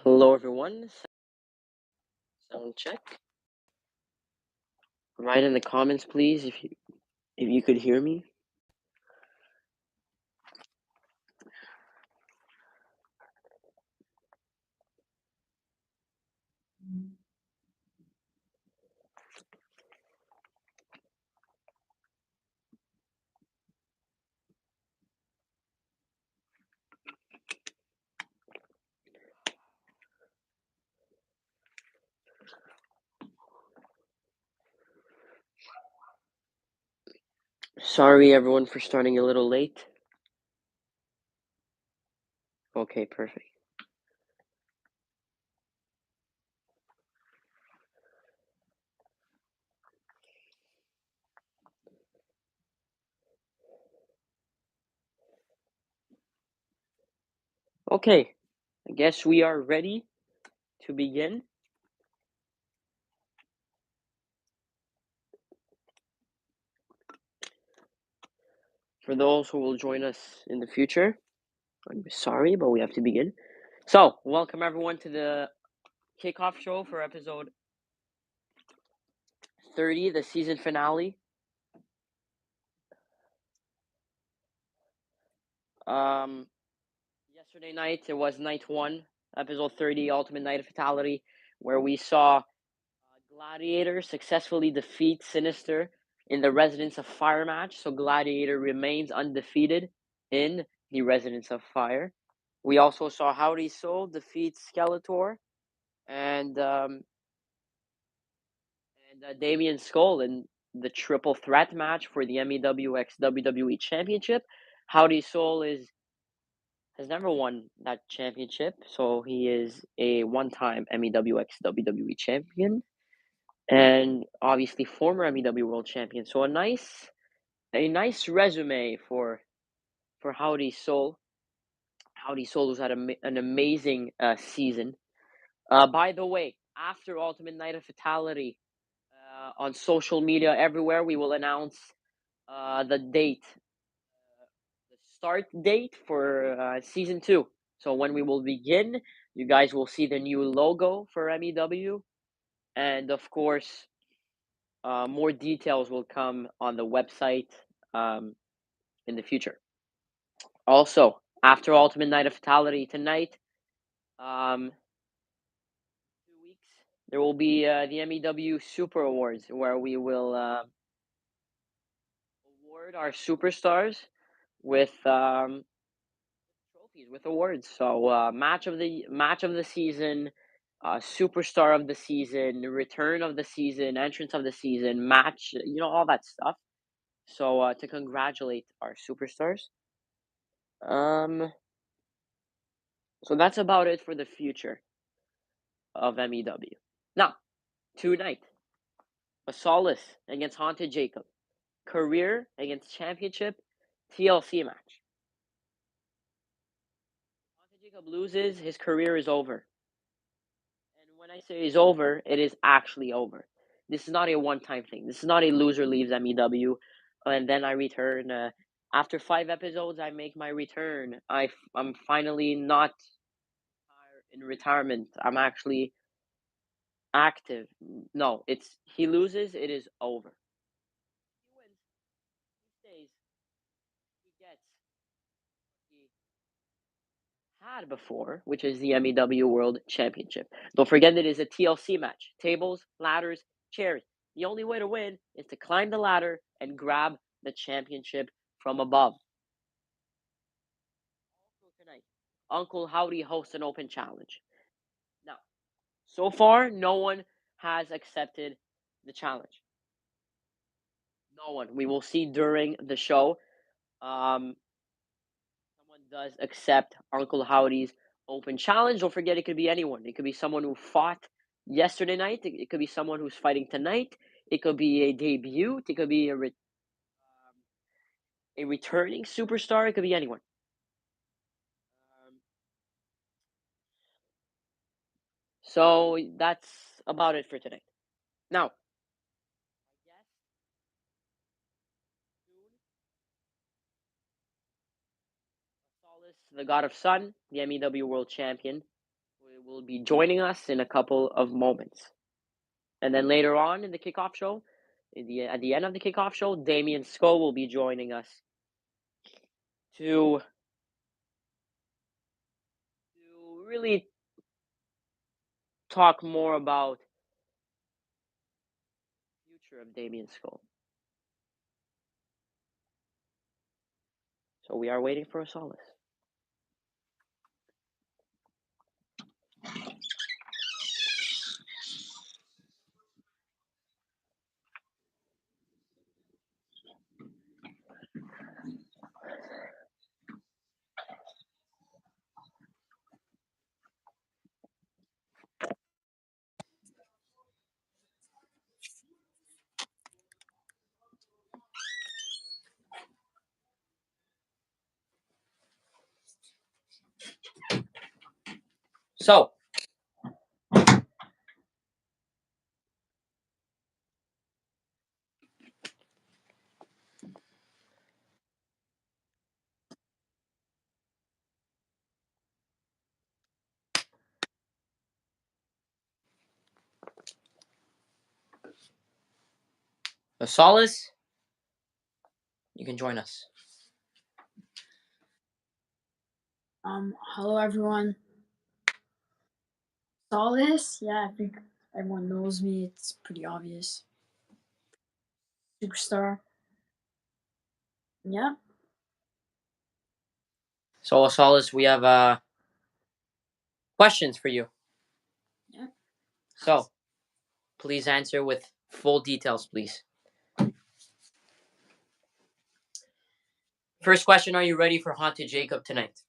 Hello, everyone. Sound check. Write in the comments, please, if you could hear me. Sorry, everyone, for starting a little late. Okay, perfect. Okay, I guess we are ready to begin. For those who will join us in the future, I'm sorry, but we have to begin. So, welcome everyone to the kickoff show for episode 30, the season finale. Yesterday night, it was night 1, episode 30, Ultimate Night of Fatality, where we saw Gladiator successfully defeats Sinister in the Residence of Fire match, so Gladiator remains undefeated in the Residence of Fire. We also saw Howdy Soul defeat Skeletor and Damian Skull in the triple threat match for the MEW x WWE Championship. Howdy Soul has never won that championship, so he is a one-time MEW x WWE champion. And obviously former MEW World Champion. So a nice resume for Howdy Soul. Howdy Soul has had an amazing season. By the way, after Ultimate Night of Fatality, on social media everywhere, we will announce the date, the start date for season 2. So when we will begin, you guys will see the new logo for MEW, and of course, more details will come on the website in the future. Also, after Ultimate Night of Fatality tonight, 2 weeks, there will be the MEW Super Awards where we will award our superstars with trophies, with awards. So, match of the season, superstar of the season, return of the season, entrance of the season, match, all that stuff. So, to congratulate our superstars. Um, so that's about it for the future of MEW. Now, tonight, Asolis against Haunted Jacob. Career against championship TLC match. Haunted Jacob loses, his career is over. And when I say it's over, it is actually over. This is not a one-time thing. This is not a loser leaves MEW and then I return. After 5 episodes, I make my return. I'm finally not in retirement. I'm actually active. No, it's he loses, it is over. He wins, he stays, he gets what he had before, which is the MEW World Championship. Don't forget that it is a TLC match. Tables, ladders, chairs. The only way to win is to climb the ladder and grab the championship from above. Also tonight, Uncle Howdy hosts an open challenge. Now, so far, no one has accepted the challenge. No one. We will see during the show. Someone does accept Uncle Howdy's open challenge. Don't forget, it could be anyone. It could be someone who fought yesterday night. It could be someone who's fighting tonight. It could be a debut. It could be a returning superstar. It could be anyone. Um, so that's about it for today. Now, I guess soon, Asolis, the God of Sun, the MEW World Champion, will be joining us in a couple of moments. And then later on in the kickoff show, at the end of the kickoff show, Damian Skull will be joining us to really talk more about the future of Damian Skull. So we are waiting for Asolis. So, Asolis, you can join us. Hello everyone. Asolis, yeah, I think everyone knows me. It's pretty obvious. Superstar. Yeah. So, Asolis, we have questions for you. Yeah. So, please answer with full details, please. First question, are you ready for Haunted Jacob tonight?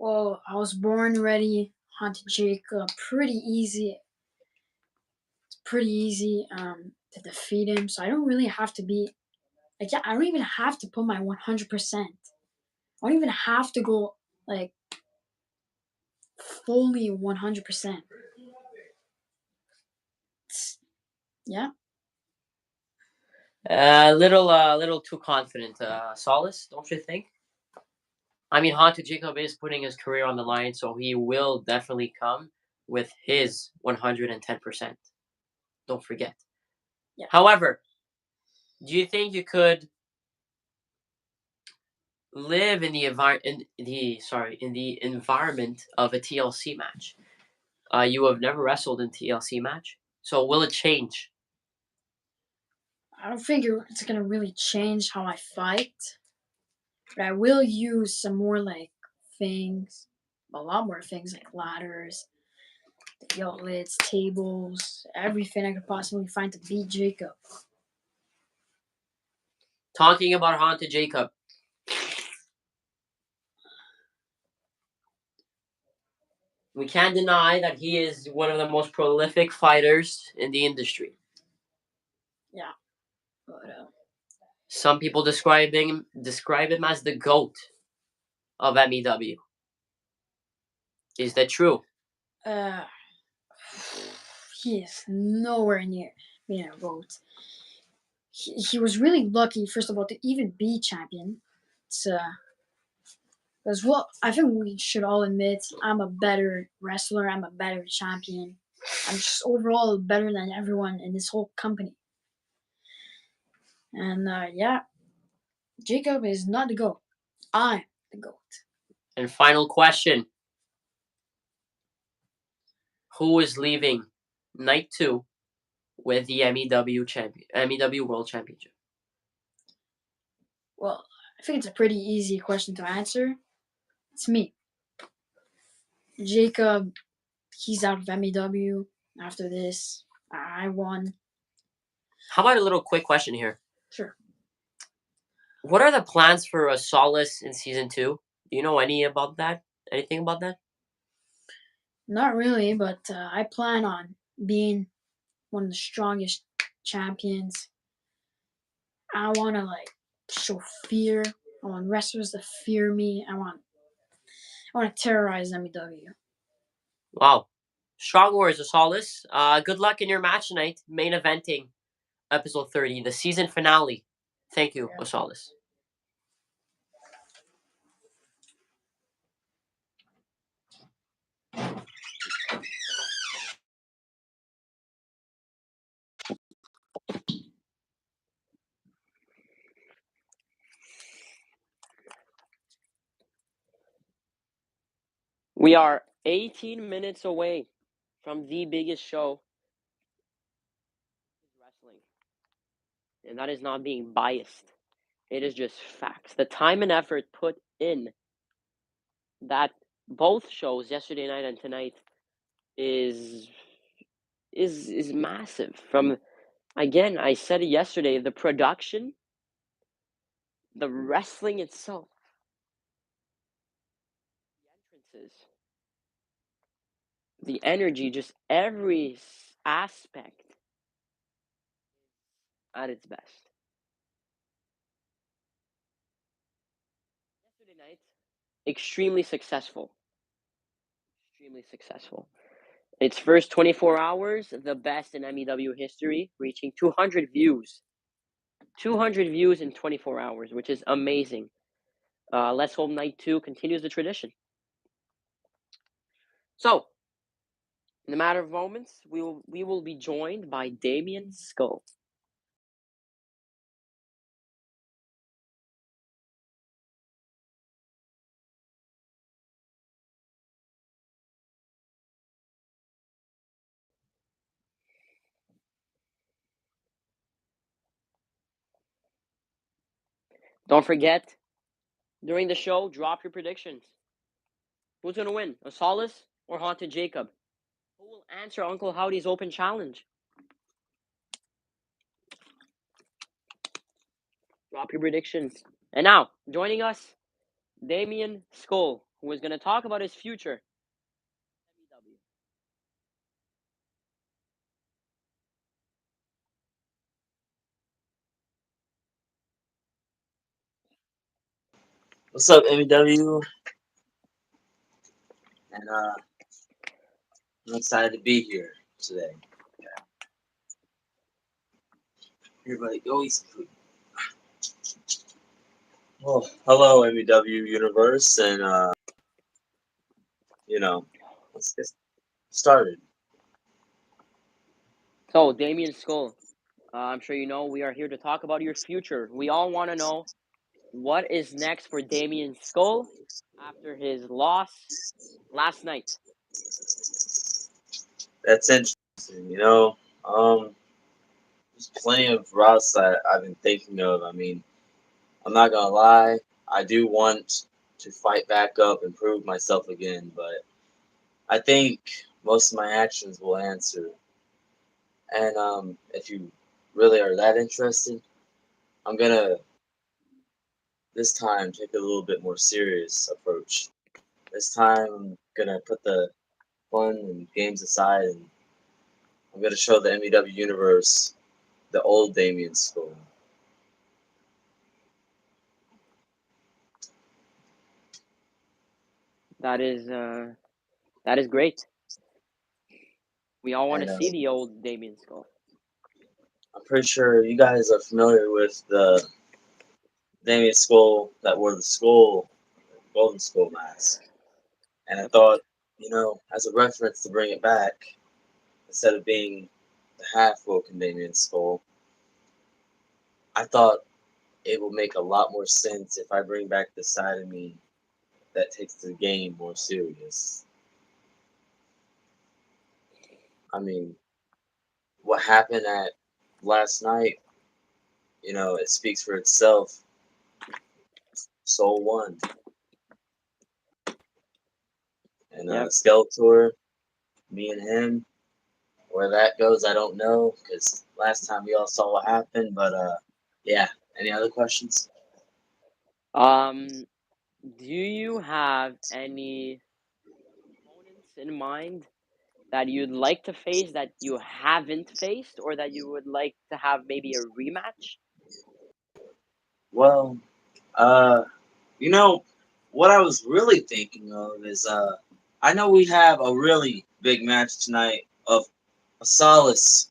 Well, I was born ready. Haunted Jacob, pretty easy. It's pretty easy to defeat him. So I don't really have to be like, yeah, I don't even have to put my 100%. I don't even have to go like fully 100%. Yeah. Little too confident, Solace, don't you think? I mean, Haunted Jacob is putting his career on the line, so he will definitely come with his 110%. Don't forget. Yeah. However, do you think you could live in the environment of a TLC match? You have never wrestled in TLC match, so will it change? I don't think it's gonna really change how I fight. But I will use some more like things, a lot more things like ladders, the outlets, tables, everything I could possibly find to beat Jacob. Talking about Haunted Jacob, we can't deny that he is one of the most prolific fighters in the industry. Yeah, but some people describe him as the GOAT of MEW. Is that true? uh, he is nowhere near being a GOAT. He was really lucky, first of all, to even be champion. It's as well. I think we should all admit I'm a better wrestler. I'm a better champion. I'm just overall better than everyone in this whole company. And yeah, Jacob is not the GOAT. I'm the GOAT. And final question. Who is leaving night 2 with the MEW World Championship? Well, I think it's a pretty easy question to answer. It's me. Jacob, he's out of MEW after this. I won. How about a little quick question here? Sure. What are the plans for Asolis in season 2? Do you know anything about that? Not really, but I plan on being one of the strongest champions. I want to like show fear. I want wrestlers to fear me. I want to terrorize MEW. Wow. Strong words, Asolis. Good luck in your match tonight, main eventing episode 30, the season finale. Thank you, Yeah. Asolis. We are 18 minutes away from the biggest show in wrestling. And that is not being biased. It is just facts. The time and effort put in that both shows, yesterday night and tonight, is is massive. From, again, I said it yesterday, the production, the wrestling itself, the entrances, the energy, just every aspect at its best. Yesterday night, extremely successful. Extremely successful. Its first 24 hours, the best in MEW history, reaching 200 views. 200 views in 24 hours, which is amazing. Let's hope night 2 continues the tradition. So, in a matter of moments, we will be joined by Damien Skull. Don't forget, during the show, drop your predictions. Who's going to win, Asolis or Haunted Jacob? Who will answer Uncle Howdy's open challenge? Drop your predictions. And now, joining us, Damien Skull, who is going to talk about his future. What's up, MEW? And I'm excited to be here today. Everybody, go eat some food. Well, hello, MEW universe, and let's get started. So, Damien Skull, I'm sure you know we are here to talk about your future. We all want to know what is next for Damien Skull after his loss last night. That's interesting. There's plenty of routes that I've been thinking of. I mean, I'm not gonna lie, I do want to fight back up and prove myself again, but I think most of my actions will answer. And if you really are that interested, I'm gonna this time take a little bit more serious approach. This time I'm gonna put the fun and games aside, and I'm gonna show the MEW universe the old Damien Skull. That is great. We all want to And see the old Damien Skull. I'm pretty sure you guys are familiar with the Damien Skull that wore the golden skull mask. And I Yep. thought, as a reference to bring it back, instead of being the half-woken Damien Skull, I thought it will make a lot more sense if I bring back the side of me that takes the game more serious. I mean, what happened at last night, it speaks for itself. Soul won. And Yep. Skeletor, me and him, where that goes, I don't know, because last time we all saw what happened. But yeah. Any other questions? Do you have any opponents in mind that you'd like to face that you haven't faced, or that you would like to have maybe a rematch? Well, uh, you know, what I was really thinking of is I know we have a really big match tonight of Asolis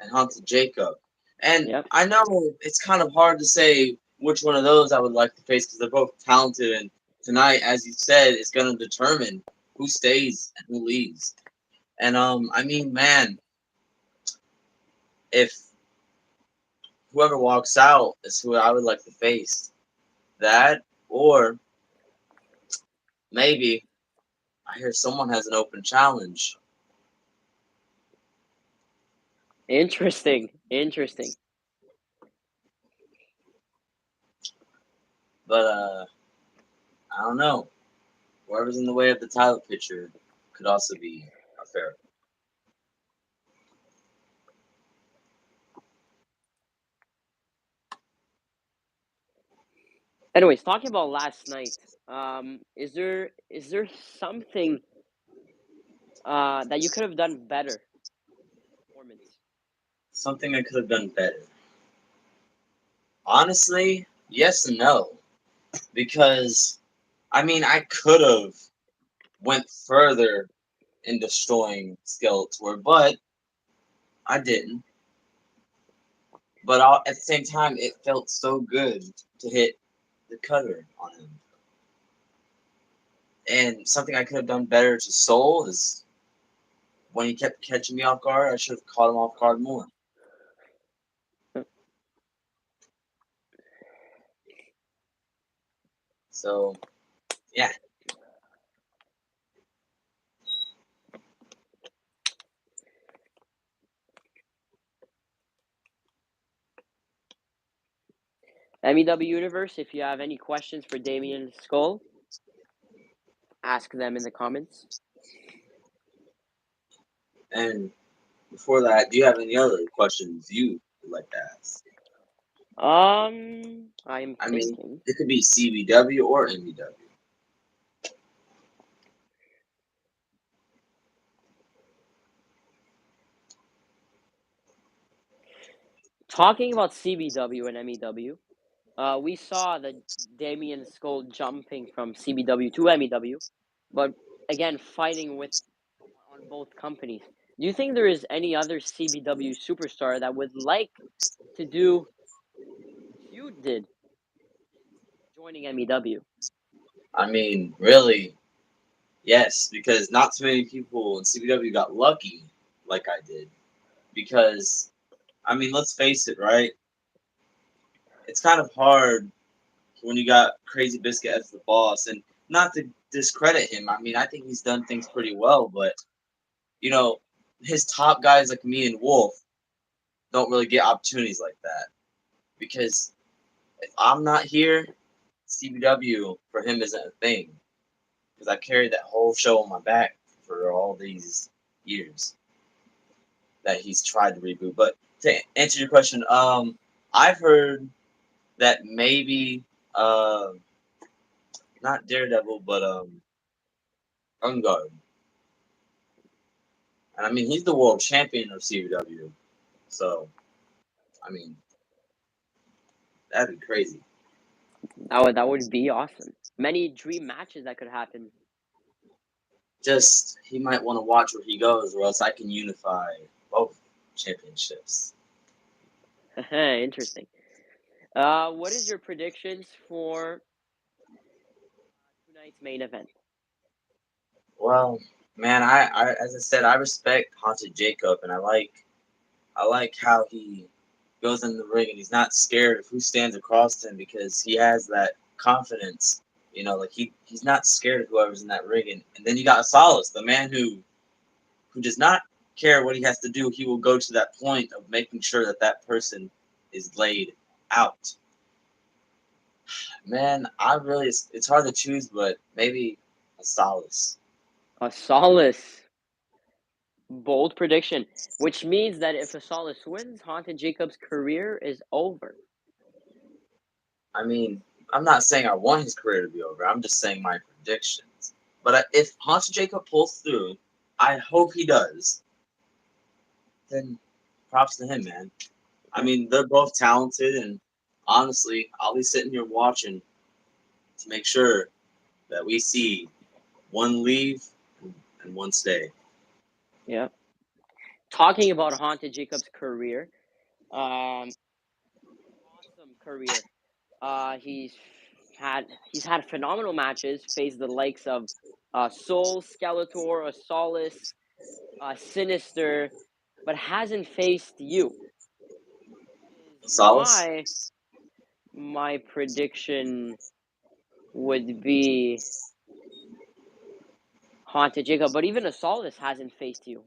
and Haunted Jacob. And Yep. I know it's kind of hard to say which one of those I would like to face because they're both talented. And tonight, as you said, is going to determine who stays and who leaves. And I mean, man, if whoever walks out is who I would like to face, that or maybe I hear someone has an open challenge. Interesting. But I don't know. Whoever's in the way of the title picture could also be a fair. Anyways, talking about last night, is there something that you could have done better? Performance. Something I could have done better. Honestly, yes and no. Because I mean I could have went further in destroying Skeletor, but I didn't. But at the same time, it felt so good to hit the cutter on him. And something I could have done better to Soul is when he kept catching me off guard, I should have caught him off guard more. So, yeah. MEW Universe, if you have any questions for Damien Skull, ask them in the comments. And before that, do you have any other questions you would like to ask? I'm I mean, thinking. it could be CBW or MEW. Talking about CBW and MEW, we saw the Damien Skull jumping from CBW to MEW, but again fighting with on both companies. Do you think there is any other CBW superstar that would like to do what you did joining MEW? I mean, really, yes, because not too many people in CBW got lucky like I did. Because, I mean, let's face it, right? It's kind of hard when you got Crazy Biscuit as the boss, and not to discredit him. I mean, I think he's done things pretty well, but you know, his top guys like me and Wolf don't really get opportunities like that because if I'm not here, CBW for him isn't a thing because I carried that whole show on my back for all these years that he's tried to reboot. But to answer your question, I've heard that maybe uh, not Daredevil, but Unguard. And I mean, he's the world champion of CW. So, I mean, that'd be crazy. That would be awesome. Many dream matches that could happen. Just, he might want to watch where he goes, or else I can unify both championships. Interesting. What is your predictions for tonight's main event? Well, man, I as I said, I respect Haunted Jacob, and I like how he goes in the ring and he's not scared of who stands across him because he has that confidence. You know, like he's not scared of whoever's in that ring. And then you got Asolis, the man who does not care what he has to do. He will go to that point of making sure that that person is laid out. Man, I really it's hard to choose, but maybe Asolis. Asolis. Bold prediction, which means that if Asolis wins, Haunted Jacob's career is over. I mean, I'm not saying I want his career to be over. I'm just saying my predictions. But if Haunted Jacob pulls through, I hope he does. Then props to him, man. I mean, they're both talented, and honestly, I'll be sitting here watching to make sure that we see one leave and one stay. Yeah. Talking about Haunted Jacob's career, awesome career. He's had phenomenal matches, faced the likes of Soul, Skeletor, Asolis, Sinister, but hasn't faced you. Is Solace? my prediction would be Haunted Jacob, but even Asolis hasn't faced you.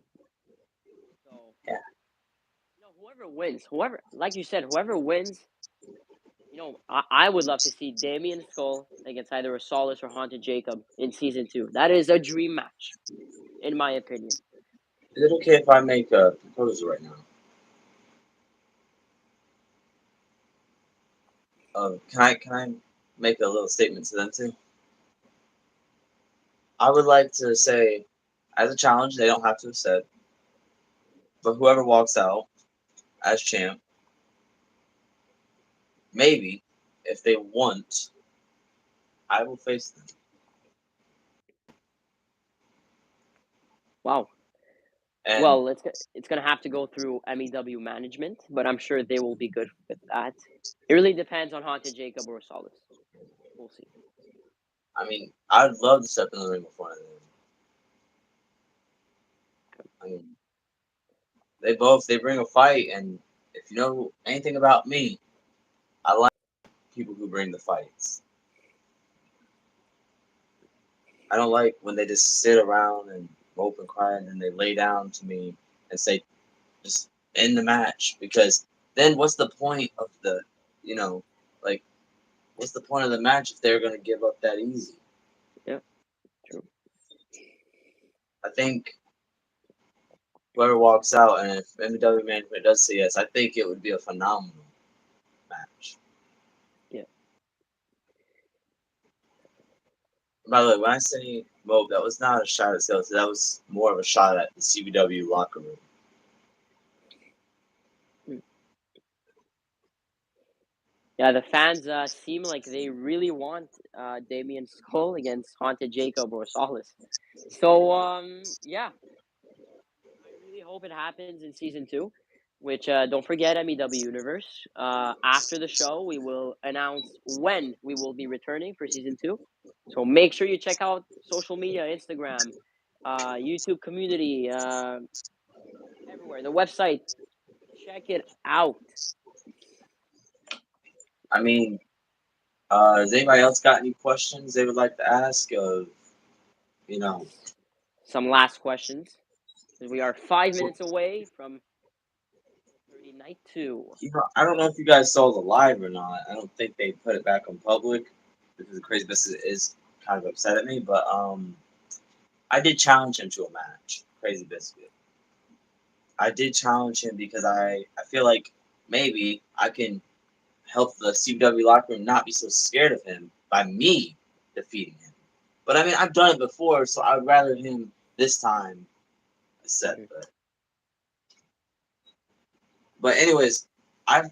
So, Yeah. whoever wins, like you said, whoever wins, I would love to see Damien Skull against either Asolis or Haunted Jacob in season 2. That is a dream match, in my opinion. Is it okay if I make a proposal right now? Can I make a little statement to them too? I would like to say, as a challenge, they don't have to have said, but whoever walks out as champ, maybe if they want, I will face them. Wow. And Well, it's gonna have to go through MEW management, but I'm sure they will be good with that. It really depends on Haunted Jacob or Asolis. We'll see. I mean, I'd love to step in the ring with one of them. I mean, they bring a fight, and if you know anything about me, I like people who bring the fights. I don't like when they just sit around and mope and cry, and then they lay down to me and say, "Just end the match," because then what's the point of the, you know, like, what's the point of the match if they're gonna give up that easy? Yeah, true. I think whoever walks out, and if MEW management does say yes, I think it would be a phenomenal match. Yeah. By the way, when I say mope, that was not a shot at Skeletor. That was more of a shot at the CBW locker room. Mm. Yeah, the fans seem like they really want Damien Skull against Haunted Jacob or Solace. So yeah, I really hope it happens in season 2. Which don't forget MEW Universe. After the show, we will announce when we will be returning for season 2. So make sure you check out social media, Instagram, YouTube community, everywhere. The website, check it out. I mean, has anybody else got any questions they would like to ask? You know, Some last questions. We are 5 minutes away from 30 night 2. I don't know if you guys saw the live or not. I don't think they put it back on public because the Crazy Biscuit is kind of upset at me. But I did challenge him to a match, Crazy Biscuit. I did challenge him because I feel like maybe I can help the CW locker room not be so scared of him by me defeating him. But I mean, I've done it before, so I'd rather him this time accept Mhm. that. But anyways, I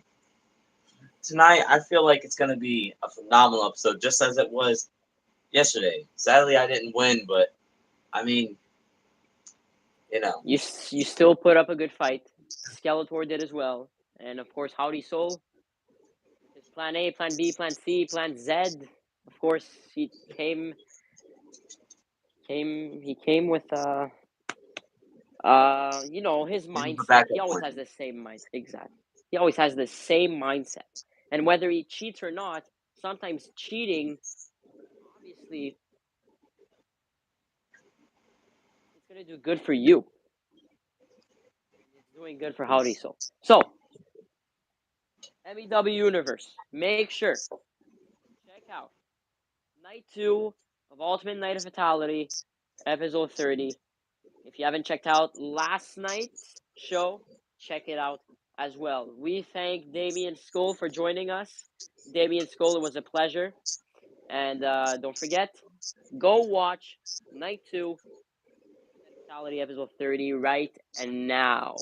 tonight I feel like it's gonna be a phenomenal episode, just as it was yesterday. Sadly, I didn't win, but I mean, you know, You still put up a good fight. Skeletor did as well, and of course Howdy Soul. His plan A, plan B, plan C, plan Z. Of course, he came with his he was a mindset. He backup always has plan. the same mindset. Exactly. He always has the same mindset. And whether he cheats or not, sometimes cheating, obviously, it's gonna do good for you. It's doing good for Howdy Soul. So, MEW Universe, make sure check out Night 2 of Ultimate Night of Fatality, episode 30. If you haven't checked out last night's show, check it out as well. We thank Damien Skull for joining us. Damien Skull, it was a pleasure. And don't forget, go watch Night 2, Fatality episode 30 right and now.